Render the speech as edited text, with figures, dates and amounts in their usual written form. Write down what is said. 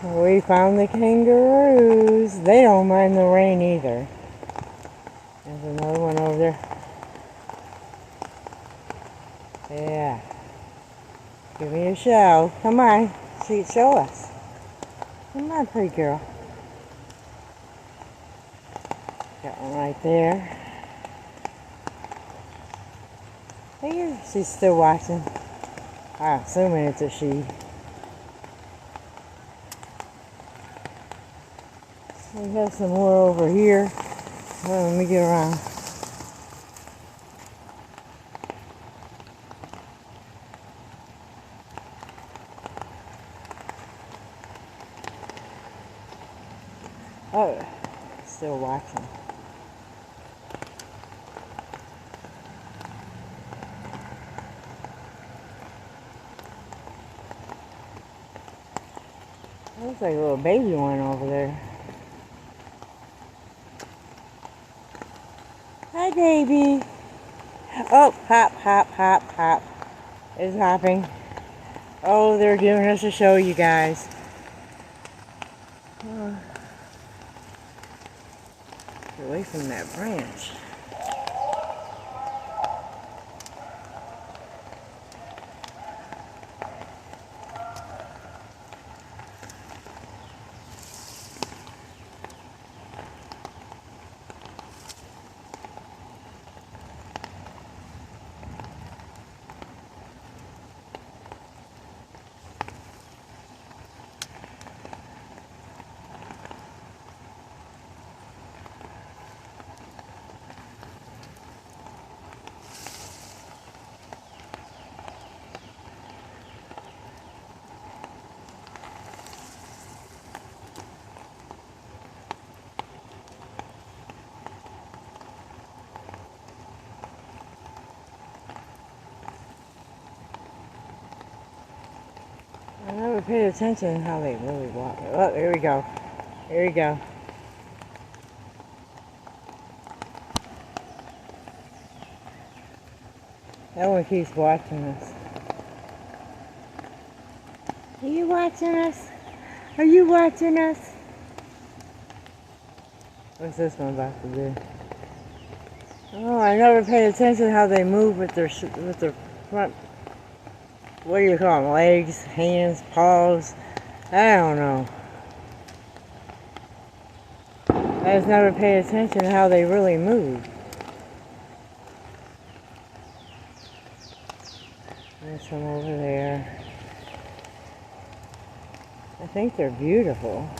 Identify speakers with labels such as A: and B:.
A: We found the kangaroos. They don't mind the rain either. There's another one over there. Yeah. Give me a show. Come on. Show us. Come on, pretty girl. Got one right there. Hey, she's still watching. I'm assuming it's a she. We have some more over here. Well, let me get around. Oh, still watching. Looks like a little baby one over there. Hi, baby. Oh, hop, hop, hop, hop. It's hopping. Oh, they're giving us a show, you guys. Oh. Get away from that branch. I never paid attention to how they really walk. Oh, here we go. Here we go. That one keeps watching us. Are you watching us? Are you watching us? What's this one about to do? Oh, I never paid attention to how they move with their front. What do you call them? Legs, hands, paws? I don't know. I just never paid attention to how they really move. There's some over there. I think they're beautiful.